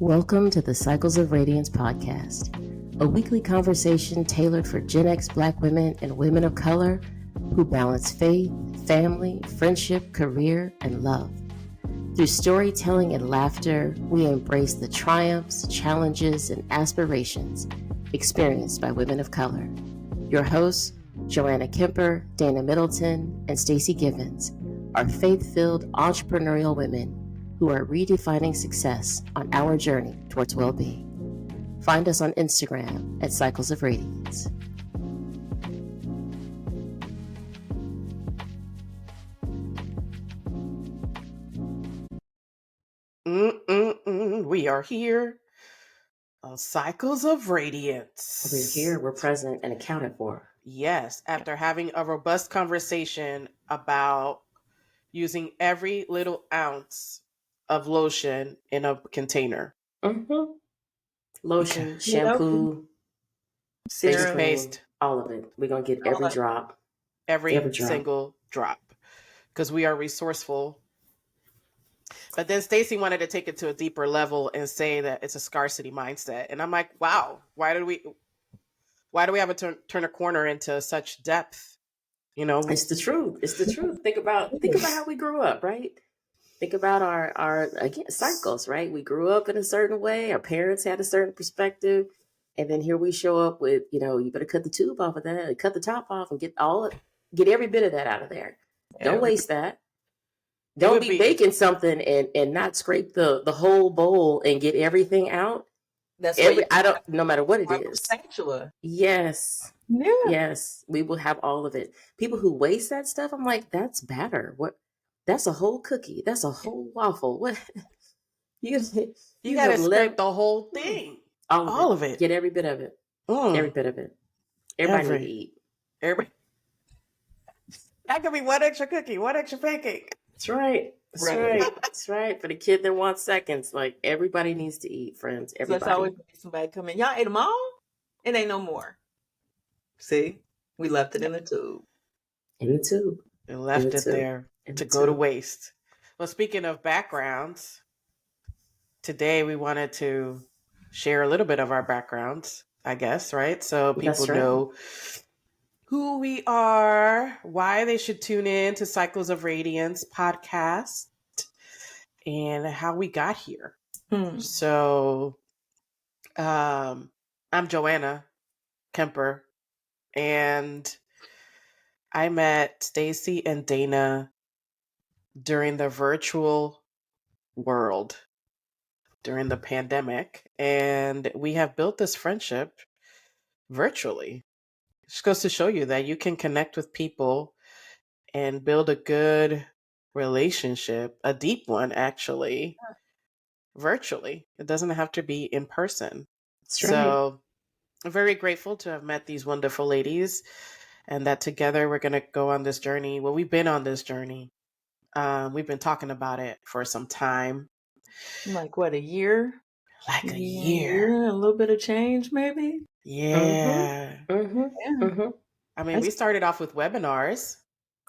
Welcome to the Cycles of Radiance podcast, a weekly conversation tailored for Gen X Black women and women of color who balance faith, family, friendship, career, and love. Through storytelling and laughter, we embrace the triumphs, challenges, and aspirations experienced by women of color. Your hosts, Joanna Kemper, Dana Middleton, and Stacey Givens, are faith-filled entrepreneurial women who are redefining success on our journey towards well-being. Find us on Instagram at Cycles of Radiance. We are here on Cycles of Radiance. We're here, we're present, and accounted for. Yes, after having a robust conversation about using every little ounce of lotion in a container. Lotion, shampoo, Face paste, all of it. We're going to get every drop. Every single drop. Because we are resourceful. But then Stacey wanted to take it to a deeper level and say that it's a scarcity mindset. And I'm like, wow, why do we have to turn a corner into such depth? You know, it's the truth. It's the truth. Think about how we grew up, right? Think about our again cycles, right? We grew up in a certain way. Our parents had a certain perspective, and then here we show up with, you better cut the tube off of that, cut the top off, and get every bit of that out of there. Don't waste that. Don't be baking something and not scrape the whole bowl and get everything out. That's no matter what it is. Spatula. Yes. Yeah. Yes. We will have all of it. People who waste that stuff, I'm like, that's batter. What? That's a whole cookie. That's a whole waffle. What? You gotta scrape the whole thing. All of it. Get every bit of it. Every bit of it. Everybody need to eat. Everybody. That could be one extra cookie, one extra pancake. That's right. That's right. For the kid that wants seconds, like everybody needs to eat, friends. Everybody. So that's always somebody come in. Y'all ate them all? It ain't no more. See, we left it in the tube. In the tube. And left it there to go to waste. Well, speaking of backgrounds, today we wanted to share a little bit of our backgrounds, I guess, right? So people know who we are, why they should tune in to Cycles of Radiance podcast, and how we got here. So I'm Joanna Kemper, and I met Stacey and Dana during the virtual world, during the pandemic, and we have built this friendship virtually. It just goes to show you that you can connect with people and build a good relationship, a deep one actually, virtually. It doesn't have to be in person. So I'm very grateful to have met these wonderful ladies, and that together we're going to go on this journey. Well, we've been on this journey. We've been talking about it for some time. Like what, a year? Like a year. A little bit of change, maybe? Yeah. I mean, we started off with webinars.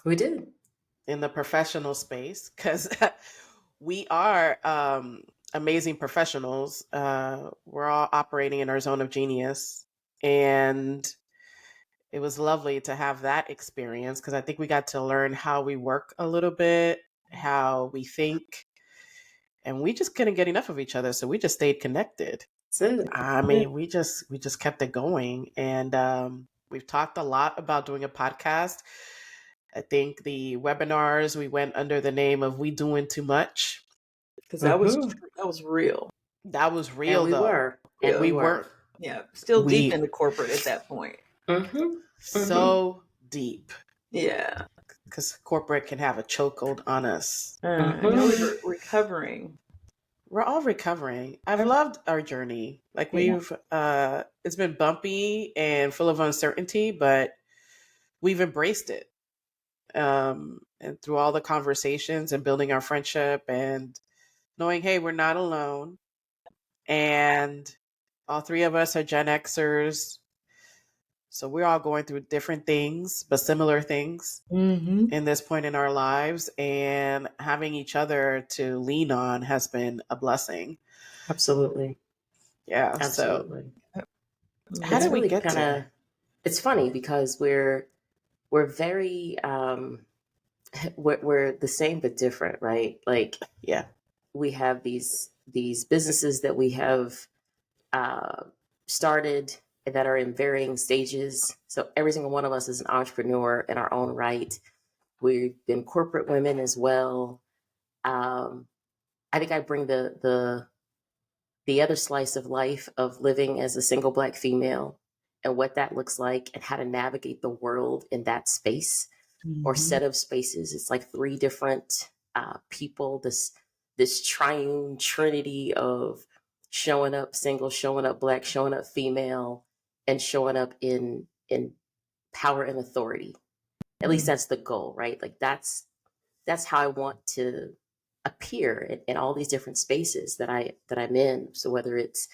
We did. In the professional space, because we are amazing professionals. We're all operating in our zone of genius. And it was lovely to have that experience, because I think we got to learn how we work a little bit, how we think. And we just couldn't get enough of each other. So we just stayed connected. I mean, we just kept it going. And we've talked a lot about doing a podcast. I think the webinars, we went under the name of We Doing Too Much. Because that was real. That was real, and though. We were. Yeah, still deep in the corporate at that point. So deep. Yeah. Because corporate can have a chokehold on us. And now we're recovering. We're all recovering. I've loved our journey. Like it's been bumpy and full of uncertainty, but we've embraced it. And through all the conversations and building our friendship and knowing, hey, we're not alone. And all three of us are Gen Xers. So we're all going through different things, but similar things in this point in our lives. And having each other to lean on has been a blessing. Absolutely. Yeah. Absolutely. So how It's did we really get kind of, it's funny because we're very, we're the same but different, right? Like Yeah. we have these businesses that we have uh, started that are in varying stages. So every single one of us is an entrepreneur in our own right. We've been corporate women as well. Um, I think I bring the other slice of life of living as a single Black female and what that looks like and how to navigate the world in that space or Mm-hmm. set of spaces. It's like three different people. This triune trinity of showing up single, showing up Black, showing up female, and showing up in power and authority. At least that's the goal, right? Like that's how I want to appear in all these different spaces that I'm in. So whether it's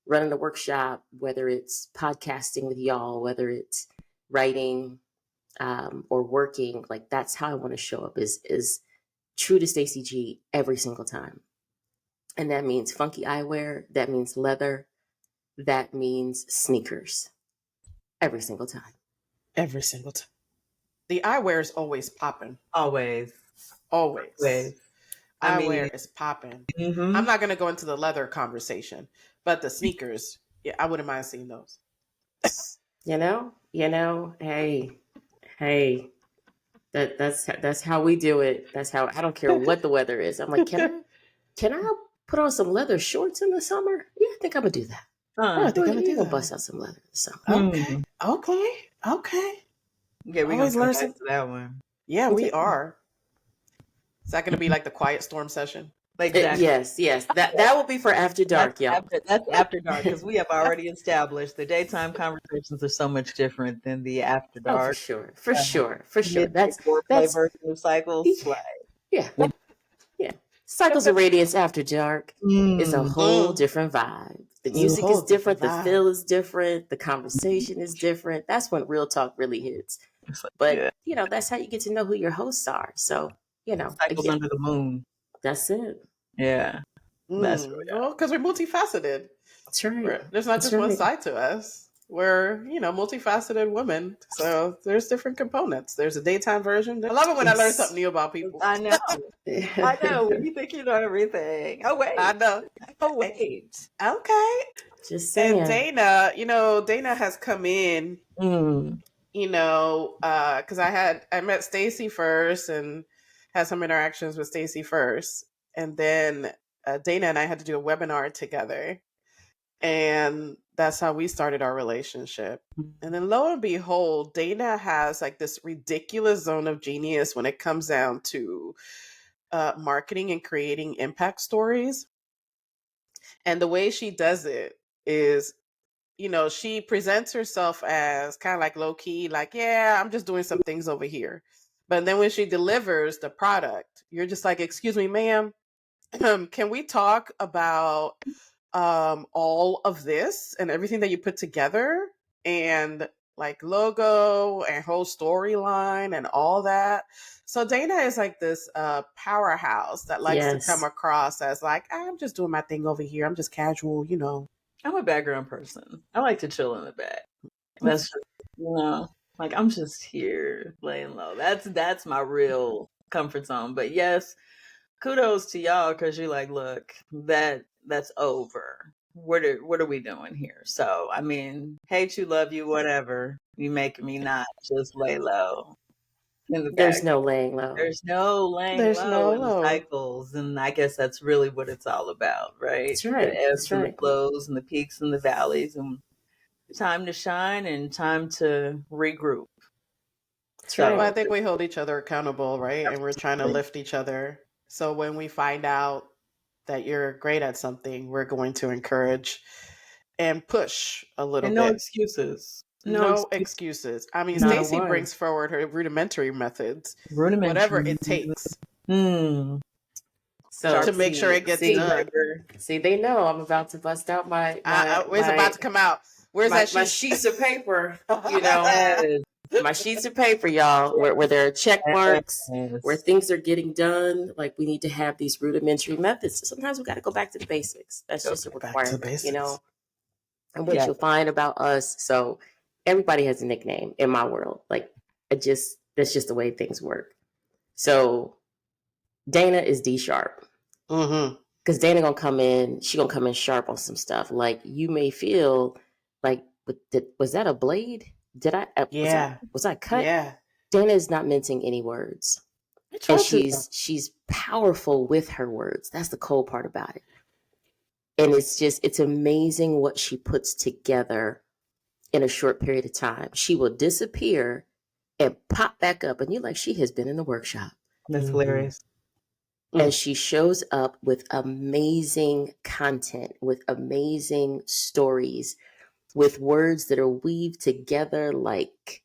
running a workshop, whether it's podcasting with y'all, whether it's writing or working, like that's how I want to show up is true to Stacey G every single time. And that means funky eyewear, that means leather, that means sneakers every single time. every single time? The eyewear is always popping. Always. Always. I mean, Eyewear is popping. mm-hmm. I'm not going to go into the leather conversation, but the sneakers, yeah, I wouldn't mind seeing those. You know, hey, that's how we do it. That's how I don't care what the weather is. I'm like, can I put on some leather shorts in the summer? Yeah, I think I'm gonna do that. I think I'm gonna do gonna that. bust out some leather in the summer. Okay. Okay. Yeah, we're Always gonna learn come back some- to that one. Yeah, we Okay. are. Is that going to be like the quiet storm session? Exactly. Yes. That will be for after dark, y'all. That's after dark, because we have already established the daytime conversations are so much different than the after Oh, dark. for sure. Midnight foreplay version of Cycles. Yeah. Cycles of Radiance after dark is a whole different vibe. The music is different, the feel is different, the conversation is different. That's when real talk really hits. But that's how you get to know who your hosts are. So, Cycles under the moon. That's it. Yeah. That's really well, because we're multifaceted. That's right. There's not just one side to us. We're, multifaceted women. So there's different components. There's a daytime version. I love it when I learn something new about people. I know. I know. When you think you know everything. Oh, wait. I know. Oh, wait. Okay. Just saying. And Dana has come in, because I met Stacey first and had some interactions with Stacey first. And then Dana and I had to do a webinar together. And that's how we started our relationship. And then lo and behold, Dana has like this ridiculous zone of genius when it comes down to marketing and creating impact stories. And the way she does it is, she presents herself as kind of like low key, like, yeah, I'm just doing some things over here. But then when she delivers the product, you're just like, excuse me, ma'am, can we talk about all of this and everything that you put together and like logo and whole storyline and all that? So Dana is like this powerhouse that likes to come across as like, I'm just doing my thing over here. I'm just casual, I'm a background person. I like to chill in the back. That's just, like I'm just here laying low. That's my real comfort zone. But yes, kudos to y'all, because you're like, look, that's over. What are we doing here? So I mean, hate you, love you, whatever. You making me not just lay low in the back. There's no laying low. There's no laying low in the cycles, and I guess that's really what it's all about, right? That's right. The ebbs and the flows and the peaks and the valleys, and time to shine and time to regroup. That's right. Well, I think we hold each other accountable, right? And we're trying to lift each other. So when we find out that you're great at something, we're going to encourage and push a little bit. No excuses. No excuses. I mean, Stacey brings forward her rudimentary methods, whatever it takes. So to make sure it gets done. See, they know I'm about to bust out my where's about to come out? Where's that my sheets of paper? my sheets of paper, y'all, where there are check marks, where things are getting done. Like we need to have these rudimentary methods. Sometimes we got to go back to the basics. That's just a requirement, you know. And what you'll find about us. So everybody has a nickname in my world. Like that's just the way things work. So Dana is D sharp. Because Dana gonna come in. She gonna come in sharp on some stuff. Like you may feel like, was that a blade? Did I? Was I cut? Yeah. Dana is not mincing any words, and she's powerful with her words. That's the cool part about it. And it's amazing what she puts together in a short period of time. She will disappear and pop back up, and you're like, she has been in the workshop. That's hilarious. And she shows up with amazing content, with amazing stories, with words that are weaved together like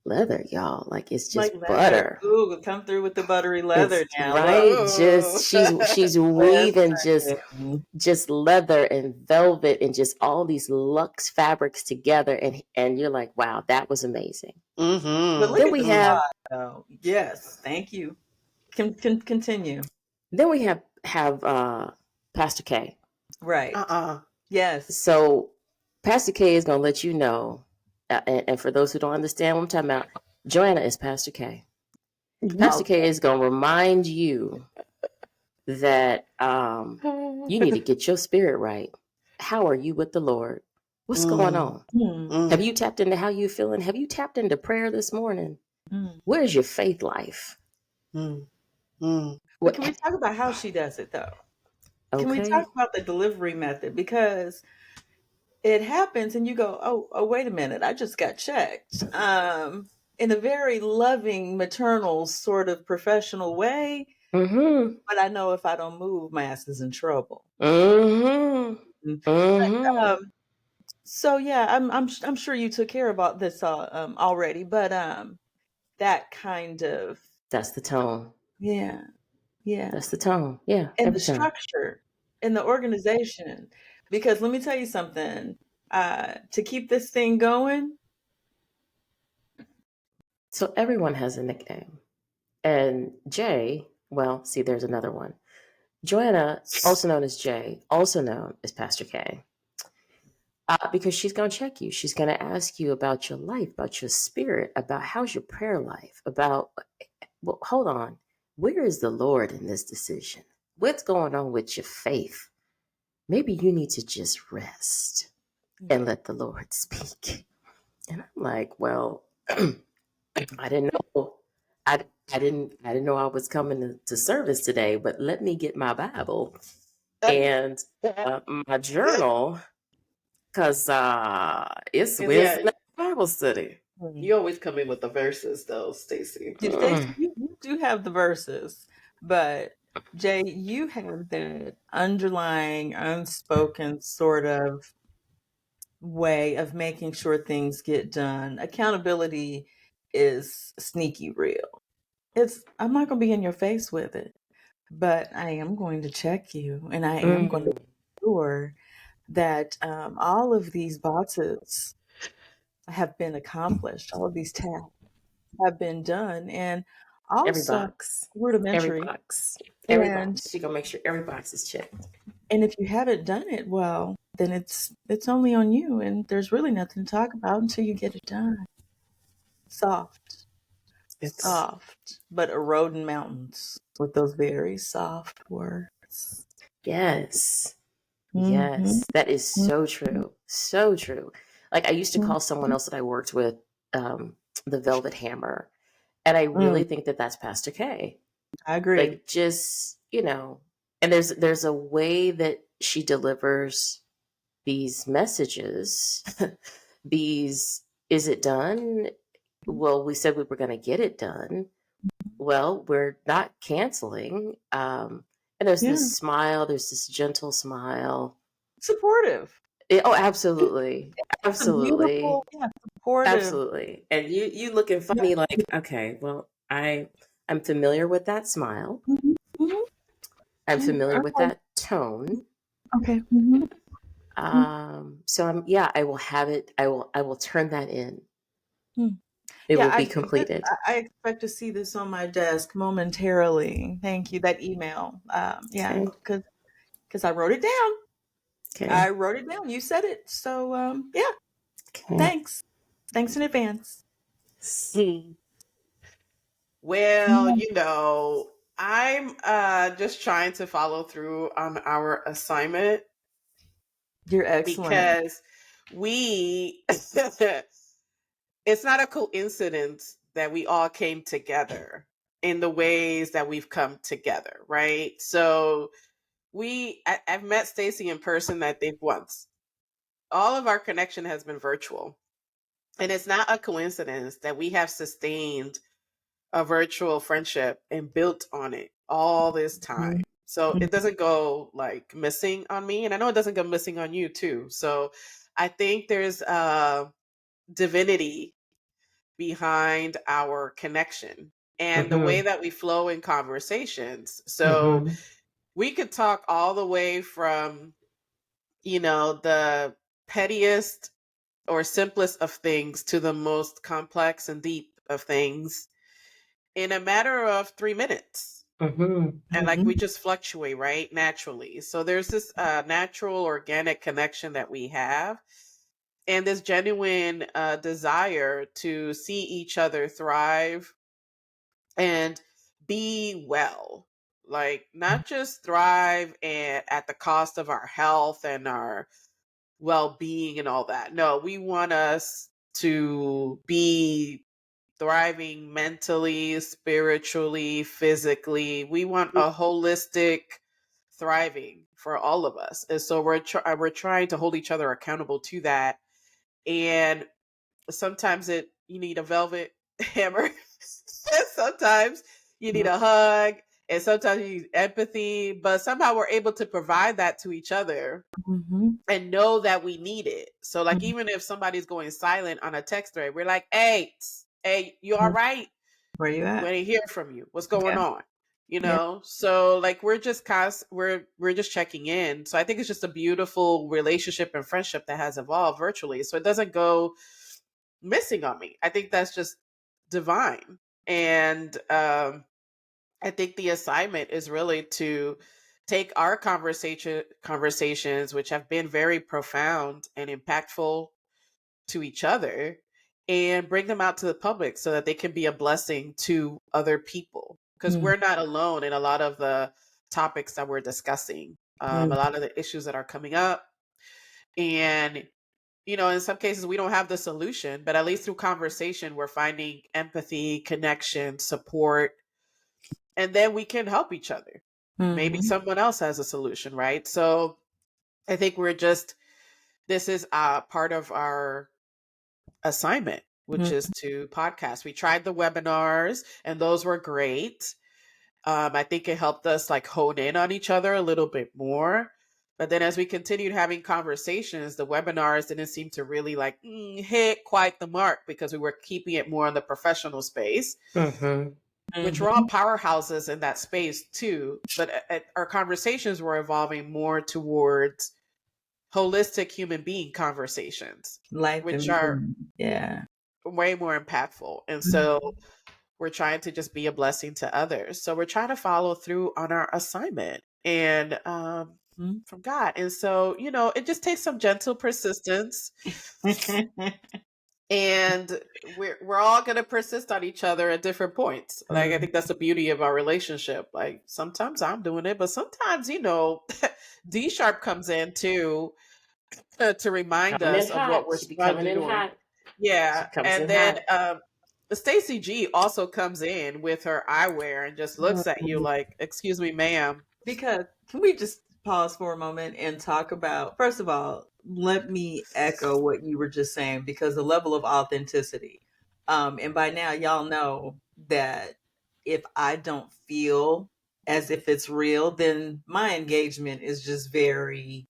leather, y'all. Like it's just like butter. Ooh, come through with the buttery leather now. Right? Just she's weaving just leather and velvet and just all these luxe fabrics together, and you're like, wow, that was amazing. But then we have yes, thank you. Continue. Then we have Pastor K. Right. Yes. So Pastor K is going to let you know, and for those who don't understand what I'm talking about, Joanna is Pastor K. Pastor K is going to remind you that you need to get your spirit right. How are you with the Lord? What's going on? Have you tapped into how you're feeling? Have you tapped into prayer this morning? Where's your faith life? But can we talk about how she does it, though? Okay. Can we talk about the delivery method? Because it happens and you go, oh, wait a minute, I just got checked. In a very loving, maternal, sort of professional way. But I know if I don't move, my ass is in trouble. But, so yeah, I'm sure you took care about this already, but that kind of that's the tone. Yeah. That's the tone. Yeah. And the structure and the organization. Because let me tell you something, to keep this thing going. So everyone has a nickname. And Jay, well, see, there's another one. Joanna, also known as Jay, also known as Pastor K. Because she's going to check you. She's going to ask you about your life, about your spirit, about how's your prayer life, about, well, hold on. Where is the Lord in this decision? What's going on with your faith? Maybe you need to just rest and let the Lord speak. And I'm like, well, I didn't know. I didn't know I was coming to service today, but let me get my Bible and my journal, because it's Wednesday night Bible study. You always come in with the verses, though, Stacey. You do have the verses, but Jay, you have that underlying, unspoken sort of way of making sure things get done. Accountability is sneaky real. I'm not going to be in your face with it, but I am going to check you, and I am going to make sure that all of these boxes have been accomplished. All of these tasks have been done, and also every box, rudimentary. Every box. She's gonna make sure every box is checked. And if you haven't done it well, then it's only on you, and there's really nothing to talk about until you get it done. Soft, but eroding mountains with those very soft words. Yes. Yes, that is so true. So true. Like I used to call someone else that I worked with the Velvet Hammer. And I really think that that's Pastor K. I agree. Like just, and there's a way that she delivers these messages. Is it done? Well, we said we were going to get it done. Well, we're not canceling. And there's this smile, there's this gentle smile. Supportive. Absolutely. Absolutely. Supportive. Absolutely. And you looking funny like, okay, well, I'm familiar with that smile. I'm familiar with that tone. Okay. So I will have it. I will turn that in. it Yeah, will be completed. I expect to see this on my desk momentarily. Thank you. That email. Yeah, Okay. because I wrote it down. Okay. I wrote it down. You said it. So yeah, Okay. thanks. Thanks in advance. Well, I'm just trying to follow through on our assignment You're excellent. because we it's not a coincidence that we all came together in the ways that we've come together, right? So I've met Stacey in person, I think, once. All of our connection has been virtual. And it's not a coincidence that we have sustained a virtual friendship and built on it all this time. So it doesn't go like missing on me. And I know it doesn't go missing on you too. So I think there's a divinity behind our connection and the way that we flow in conversations. So we could talk all the way from, the pettiest or simplest of things to the most complex and deep of things in a matter of 3 minutes. And like we just fluctuate, right? Naturally. So there's this natural, organic connection that we have and this genuine desire to see each other thrive and be well. Like not just thrive at the cost of our health and our well-being and all that. No, we want us to be thriving mentally, spiritually, physically. We want a holistic thriving for all of us. And so we're trying to hold each other accountable to that. And sometimes you need a velvet hammer. And sometimes you need a hug. And sometimes you need empathy. But somehow we're able to provide that to each other and know that we need it. So like even if somebody's going silent on a text thread, we're like, hey, you all right? Where you at? When I hear from you, what's going on? Yeah. So like we're just we're just checking in. So I think it's just a beautiful relationship and friendship that has evolved virtually. So it doesn't go missing on me. I think that's just divine. And I think the assignment is really to take our conversations, which have been very profound and impactful to each other, and bring them out to the public so that they can be a blessing to other people. Because we're not alone in a lot of the topics that we're discussing, a lot of the issues that are coming up. And, in some cases, we don't have the solution, but at least through conversation, we're finding empathy, connection, support, and then we can help each other. Maybe someone else has a solution, right? So I think this is part of our assignment, which is to podcast. We tried the webinars and those were great. I think it helped us like hone in on each other a little bit more. But then as we continued having conversations, the webinars didn't seem to really like hit quite the mark because we were keeping it more in the professional space, which we're all powerhouses in that space too. But our conversations were evolving more towards holistic human being conversations, Life which and are yeah. way more impactful. And so we're trying to just be a blessing to others. So we're trying to follow through on our assignment and from God. And so, it just takes some gentle persistence. And we're all going to persist on each other at different points. Like I think that's the beauty of our relationship. Like sometimes I'm doing it, but sometimes D Sharp comes in too to remind Coming in us of what hot. we're She be supposed to coming be in doing. hot. Yeah, She comes and in then hot. Stacey G also comes in with her eyewear and just looks at you like, "Excuse me, ma'am." Because can we just pause for a moment and talk about, first of all, let me echo what you were just saying, because the level of authenticity. And by now, y'all know that if I don't feel as if it's real, then my engagement is just very,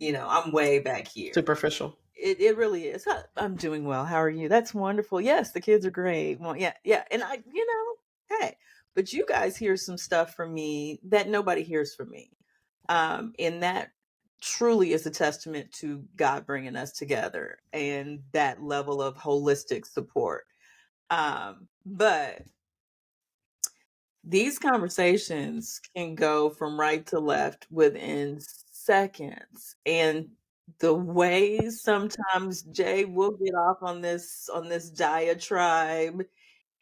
I'm way back here. Superficial. It really is. I'm doing well. How are you? That's wonderful. Yes, the kids are great. Well, yeah. And hey, but you guys hear some stuff from me that nobody hears from me. And that truly is a testament to God bringing us together and that level of holistic support. But these conversations can go from right to left within seconds. And the ways sometimes Jay will get off on this diatribe,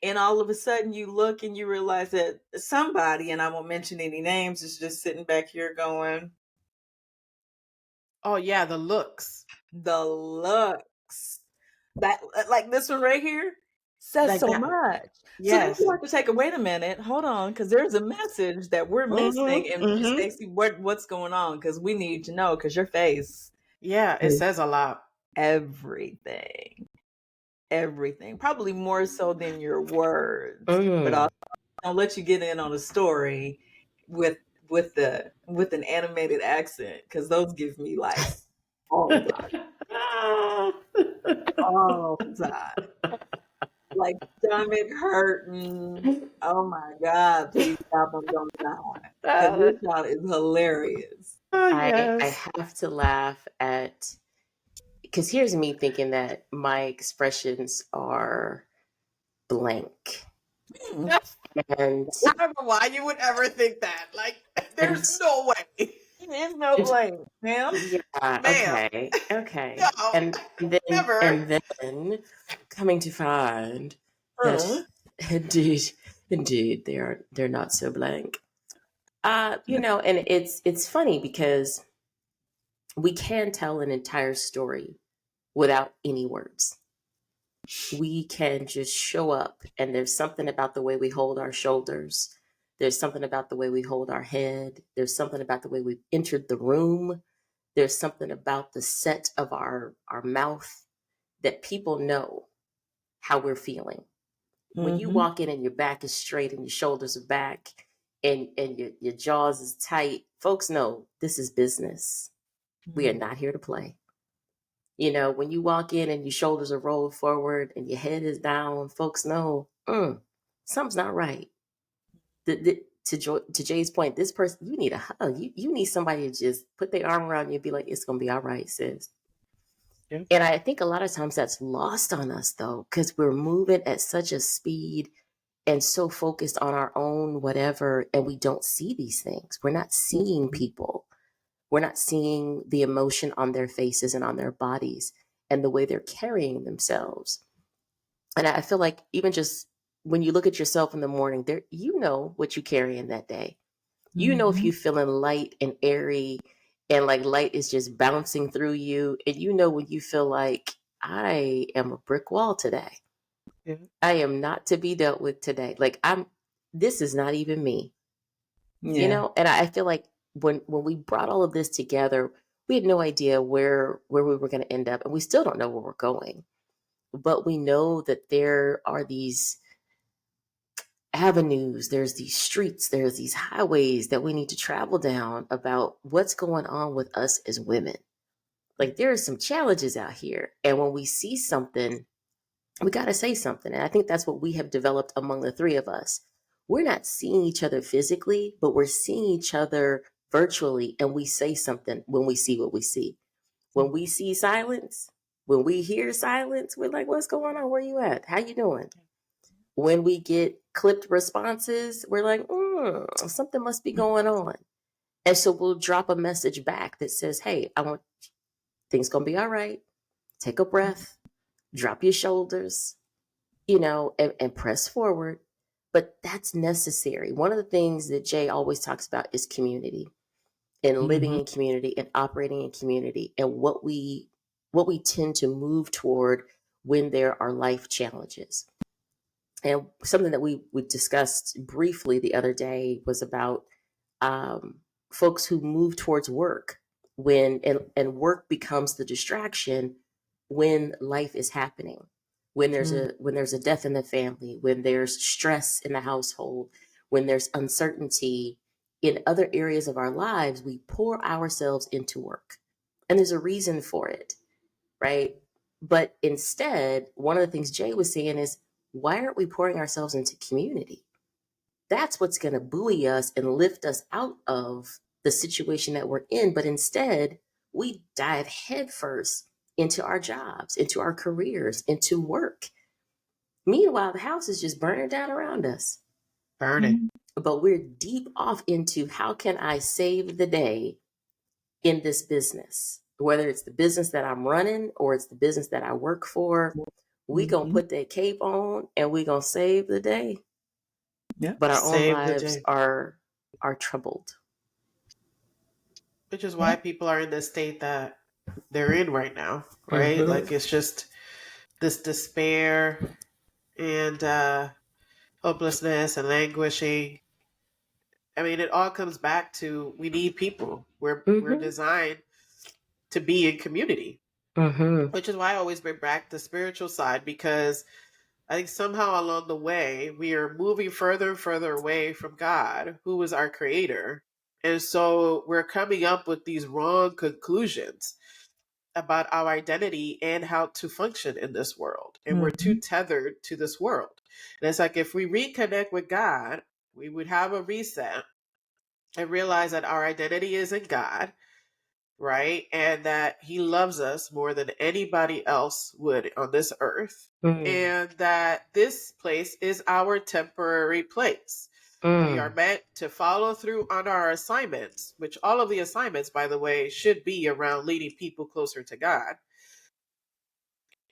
and all of a sudden you look and you realize that somebody, and I won't mention any names, is just sitting back here going, Oh yeah, the looks. the looks. That, like this one right here, says Like so that. much. So then Yes. you have to take a wait a minute, hold on, because there's a message that we're missing. And Stacey, what's going on? Because we need to know, because your face, Yeah, it says a lot. everything, probably more so than your words. But I'll let you get in on a story with an animated accent, because those give me life all the time. All the time. Like, stomach hurting. Oh my God, please stop, I'm gonna die. Because this child is hilarious. I have to laugh at, because here's me thinking that my expressions are blank. And I don't know why you would ever think that. Like, there's no way. There's no blame, ma'am. yeah, okay. No, And never. then coming to find that indeed they're not so blank. You know, and it's funny because we can tell an entire story without any words. We can just show up, and there's something about the way we hold our shoulders. There's something about the way we hold our head. There's something about the way we've entered the room. There's something about the set of our mouth that people know how we're feeling. When you walk in and your back is straight and your shoulders are back and your jaws is tight, folks know this is business. We are not here to play. You know, when you walk in and your shoulders are rolled forward and your head is down, folks know something's not right. To Jay's point, this person, you need a hug. You need somebody to just put their arm around you and be like, it's going to be all right, sis. Yeah. And I think a lot of times that's lost on us, though, because we're moving at such a speed and so focused on our own whatever, and we don't see these things. We're not seeing people. We're not seeing the emotion on their faces and on their bodies and the way they're carrying themselves. And I feel like even just when you look at yourself in the morning, there, you know what you carry in that day. You know if you're feeling light and airy and like light is just bouncing through you. And you know when you feel like I am a brick wall today. Yeah. I am not to be dealt with today. Like this is not even me. Yeah. You know, and I feel like when we brought all of this together, we had no idea where we were going to end up, and we still don't know where we're going. But we know that there are these avenues, there's these streets, there's these highways that we need to travel down about what's going on with us as women. Like there are some challenges out here, and when we see something, we got to say something. And I think that's what we have developed among the three of us. We're not seeing each other physically, but we're seeing each other virtually, and we say something when we see what we see. When we see silence, when we hear silence, we're like, what's going on? Where you at? How you doing? When we get clipped responses, we're like, something must be going on. And so we'll drop a message back that says, hey, I want things gonna be all right. Take a breath, drop your shoulders, you know, and press forward. But that's necessary. One of the things that Jay always talks about is community and living in community and operating in community, and what we tend to move toward when there are life challenges. And something that we discussed briefly the other day was about folks who move towards work when and work becomes the distraction when life is happening, when there's a death in the family, when there's stress in the household, when there's uncertainty in other areas of our lives. We pour ourselves into work, and there's a reason for it, right? But instead, one of the things Jay was saying is, why aren't we pouring ourselves into community? That's what's going to buoy us and lift us out of the situation that we're in. But instead, we dive headfirst into our jobs, into our careers, into work. Meanwhile, the house is just burning down around us. Burning. But we're deep off into how can I save the day in this business? Whether it's the business that I'm running or it's the business that I work for, we gonna put that cape on and we gonna save the day. Yeah. But our own Save the lives day. are troubled. Which is why people are in the state that they're in right now, right? Like it's just this despair and hopelessness and languishing. I mean, it all comes back to we need people. We're designed to be in community, which is why I always bring back the spiritual side, because I think somehow along the way we are moving further and further away from God, who is our creator. And so we're coming up with these wrong conclusions about our identity and how to function in this world. And we're too tethered to this world. And it's like if we reconnect with God, we would have a reset and realize that our identity is in God, right? And that He loves us more than anybody else would on this earth. And that this place is our temporary place. We are meant to follow through on our assignments, which all of the assignments, by the way, should be around leading people closer to God.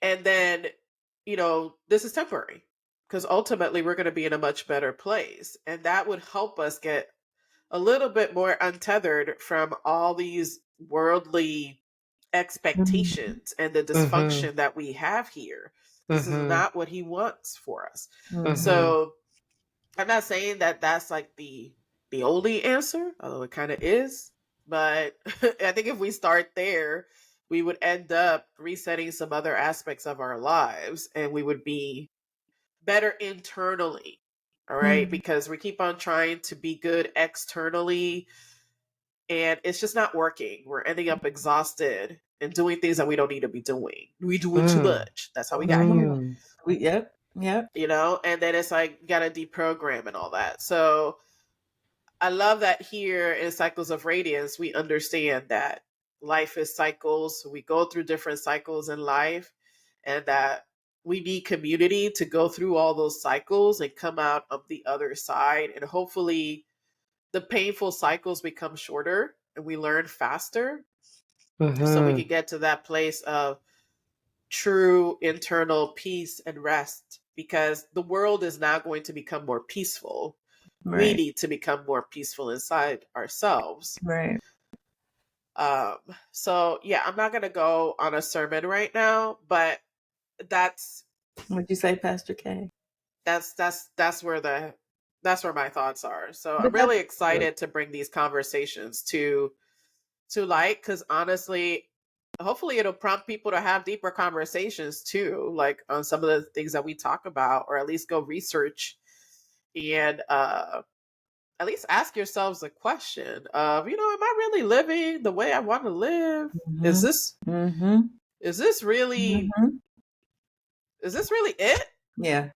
And then, this is temporary because ultimately we're going to be in a much better place. And that would help us get a little bit more untethered from all these worldly expectations and the dysfunction that we have here. This is not what He wants for us. So I'm not saying that that's like the only answer, although it kind of is. But I think if we start there, we would end up resetting some other aspects of our lives and we would be better internally. All right. Because we keep on trying to be good externally and it's just not working. We're ending up exhausted and doing things that we don't need to be doing. We doing too much. That's how we got here. Yep. And then it's like, you got to deprogram and all that. So I love that here in Cycles of Radiance, we understand that life is cycles. We go through different cycles in life and that we need community to go through all those cycles and come out of the other side. And hopefully the painful cycles become shorter and we learn faster. So we can get to that place of true internal peace and rest, because the world is not going to become more peaceful. We need to become more peaceful inside ourselves. Right. So yeah, I'm not going to go on a sermon right now, but that's What'd you say, Pastor K? That's where my thoughts are. So I'm But really excited to bring these conversations to light, because honestly, hopefully it'll prompt people to have deeper conversations too, like on some of the things that we talk about, or at least go research and at least ask yourselves a question of, am I really living the way I want to live? Is this really it? Yeah.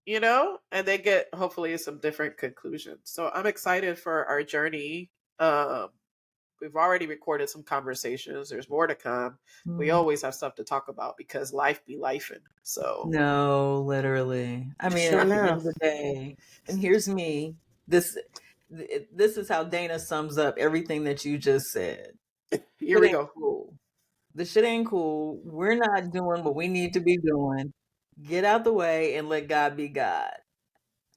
And they get hopefully some different conclusions. So I'm excited for our journey. We've already recorded some conversations. There's more to come. We always have stuff to talk about because life be lifing. So No, literally. I mean, at the end of the day, and here's me. This is how Dana sums up everything that you just said. here we go. Cool. The shit ain't cool. We're not doing what we need to be doing. Get out the way and let God be God.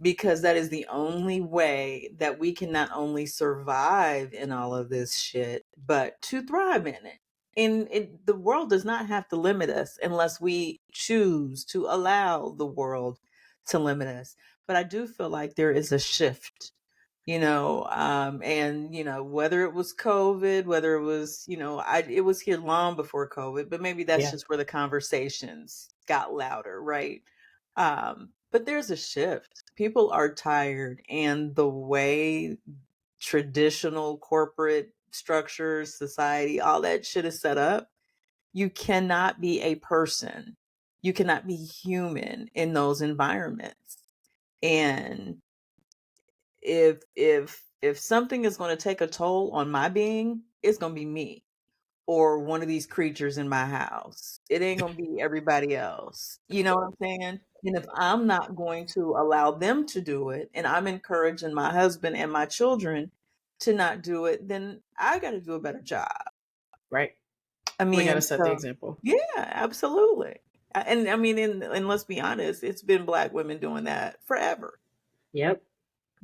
Because that is the only way that we can not only survive in all of this shit, but to thrive in it. And the world does not have to limit us unless we choose to allow the world to limit us. But I do feel like there is a shift, and whether it was COVID, whether it was, it was here long before COVID, but maybe that's just where the conversations got louder, right? But there's a shift. People are tired, and the way traditional corporate structures, society, all that shit is set up, you cannot be a person. You cannot be human in those environments. And if something is going to take a toll on my being, it's going to be me. or one of these creatures in my house. It ain't gonna be everybody else. You know what I'm saying? And if I'm not going to allow them to do it, and I'm encouraging my husband and my children to not do it, then I got to do a better job. Right. I We got mean, to set the example. yeah, absolutely. And I mean, and let's be honest, it's been Black women doing that forever. Yep.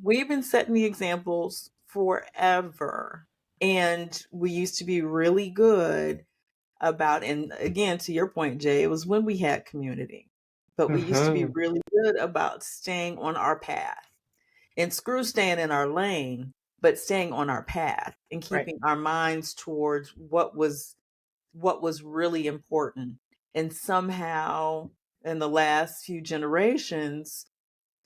We've been setting the examples forever. And we used to be really good about, and again, to your point, Jay, it was when we had community, but we used to be really good about staying on our path, and screw staying in our lane, but staying on our path and keeping our minds towards what was really important. And somehow in the last few generations,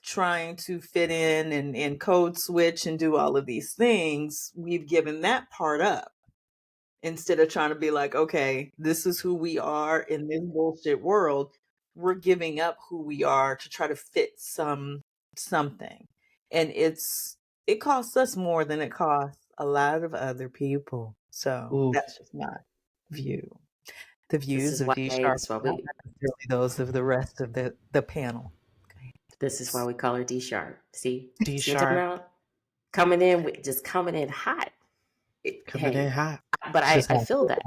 trying to fit in and code switch and do all of these things, we've given that part up instead of trying to be like, okay, this is who we are in this bullshit world. We're giving up who we are to try to fit something. And it costs us more than it costs a lot of other people. So that's just my view. The views of D Sharp, This is why not necessarily those of the rest of the panel. This is why we call her D Sharp. See what I'm talking D-Sharp. about? Coming in hot. Coming in hot. But I feel that.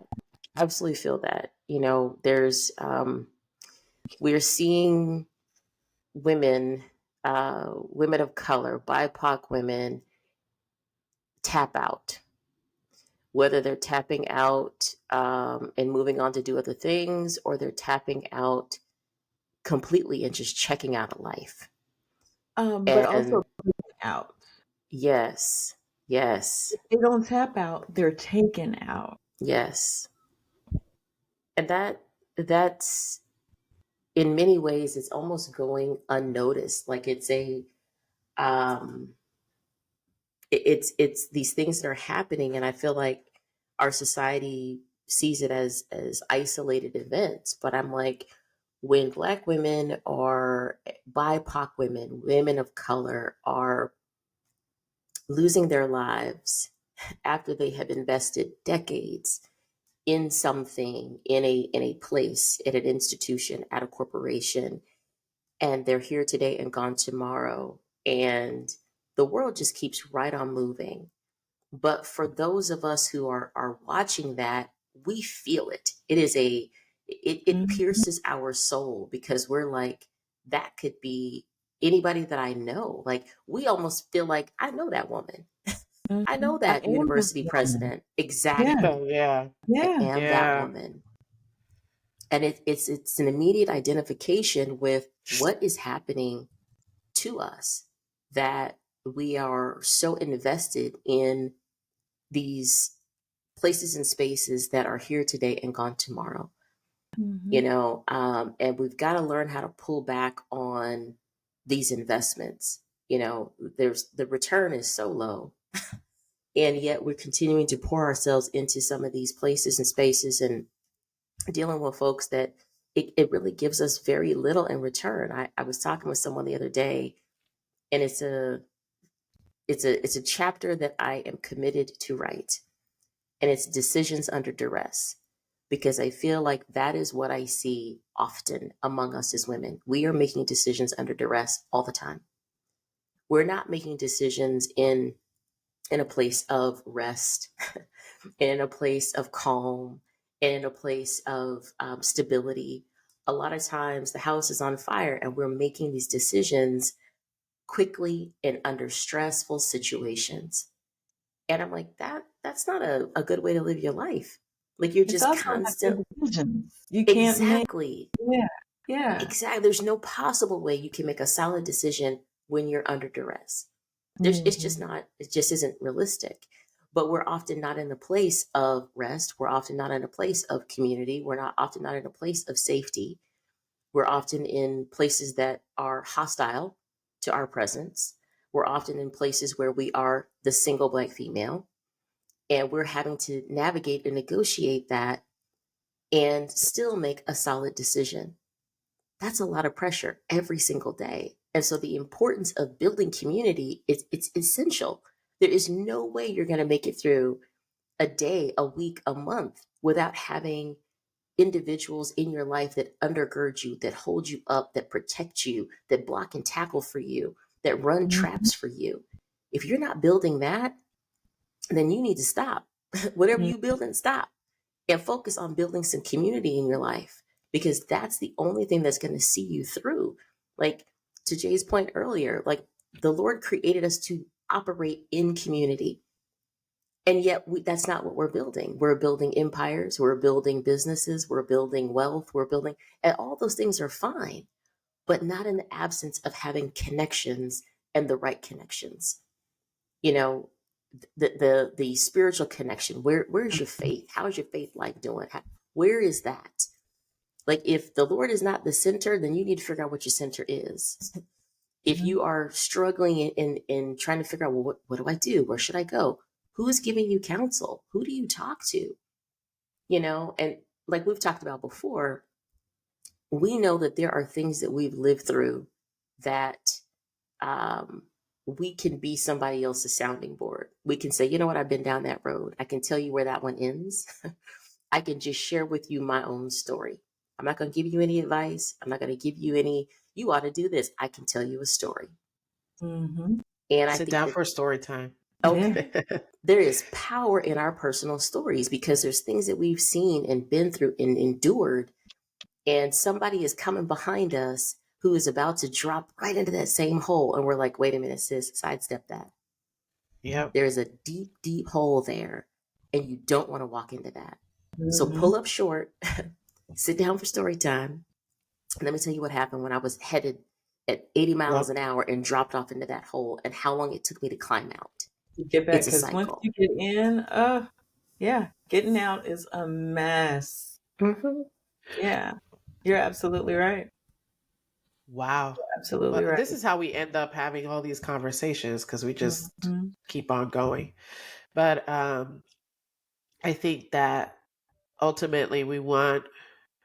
I absolutely feel that. You know, there's we're seeing women, women of color, BIPOC women tap out. Whether they're tapping out and moving on to do other things, or they're tapping out completely and just checking out of life. But also out. Yes. Yes. If they don't tap out, they're taken out. Yes. And that's in many ways it's almost going unnoticed. Like it's it's these things that are happening, and I feel like our society sees it as isolated events. But I'm like, when Black women or BIPOC women, women of color are losing their lives after they have invested decades in something, in a place, at an institution, at a corporation, and they're here today and gone tomorrow, and the world just keeps right on moving. But for those of us who are watching that, we feel it. It pierces our soul, because we're like, that could be anybody that I know. Like, we almost feel like, I know that woman. I know that university president. Exactly. Yeah. I am that woman. And it's an immediate identification with what is happening to us, that we are so invested in these places and spaces that are here today and gone tomorrow. You know, and we've got to learn how to pull back on these investments. You know, the return is so low, and yet we're continuing to pour ourselves into some of these places and spaces, and dealing with folks that it really gives us very little in return. I was talking with someone the other day, and it's a chapter that I am committed to write, and it's decisions under duress, because I feel like that is what I see often among us as women. We are making decisions under duress all the time. We're not making decisions in a place of rest, in a place of calm, in a place of stability. A lot of times the house is on fire, and we're making these decisions quickly and under stressful situations. And I'm like, that's not a good way to live your life. Like, you're just constant. You can't exactly. Yeah. Exactly. There's no possible way you can make a solid decision when you're under duress. It's just not, it just isn't realistic. But we're often not in a place of rest. We're often not in a place of community. We're often not in a place of safety. We're often in places that are hostile to our presence. We're often in places where we are the single Black female, and we're having to navigate and negotiate that and still make a solid decision. That's a lot of pressure every single day. And so the importance of building community it's essential. There is no way you're going to make it through a day, a week, a month without having individuals in your life that undergird you, that hold you up, that protect you, that block and tackle for you, that run traps for you. If you're not building that, then you need to stop. Whatever you building, stop and focus on building some community in your life, because that's the only thing that's going to see you through. Like to Jay's point earlier, like the Lord created us to operate in community. And yet that's not what we're building. We're building empires, we're building businesses, we're building wealth, and all those things are fine, but not in the absence of having connections and the right connections. You know, the spiritual connection. Where's your faith? How's your faith life doing? Where is that? Like if the Lord is not the center, then you need to figure out what your center is. If you are struggling in trying to figure out, well, what do I do? Where should I go? Who is giving you counsel? Who do you talk to? You know, and like we've talked about before, we know that there are things that we've lived through that we can be somebody else's sounding board. We can say, you know what, I've been down that road. I can tell you where that one ends. I can just share with you my own story. I'm not going to give you any advice. I'm not going to give you any, you ought to do this. I can tell you a story. And I sit think down for story time. Okay. There is power in our personal stories because there's things that we've seen and been through and endured. And somebody is coming behind us who is about to drop right into that same hole. And we're like, wait a minute, sis, sidestep that. Yeah. There's a deep, deep hole there. And you don't want to walk into that. So pull up short, sit down for story time. And let me tell you what happened when I was headed at 80 miles an hour and dropped off into that hole and how long it took me to climb out. Get back, because once you get in, getting out is a mess. Yeah, you're absolutely right. Wow. You're absolutely right. This is how we end up having all these conversations, because we just keep on going. But I think that ultimately we want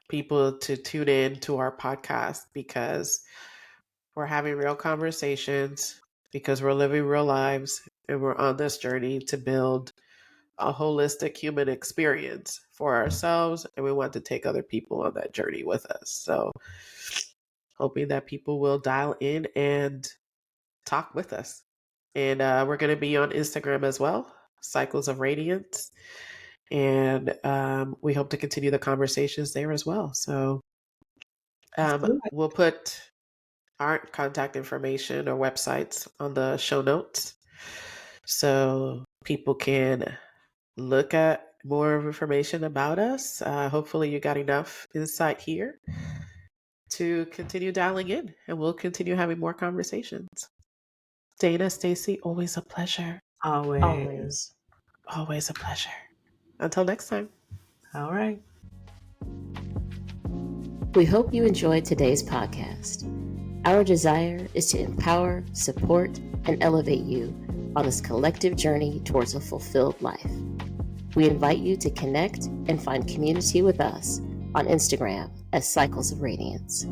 people to tune in to our podcast because we're having real conversations, because we're living real lives, and we're on this journey to build a holistic human experience for ourselves, and we want to take other people on that journey with us. So hoping that people will dial in and talk with us. And we're going to be on Instagram as well, Cycles of Radiance. And we hope to continue the conversations there as well. So we'll put our contact information or websites on the show notes so people can look at more information about us. Hopefully you got enough insight here to continue dialing in, and we'll continue having more conversations. Dana, Stacey, always a pleasure. Always a pleasure. Until next time. All right. We hope you enjoyed today's podcast. Our desire is to empower, support, and elevate you on this collective journey towards a fulfilled life. We invite you to connect and find community with us on Instagram as Cycles of Radiance.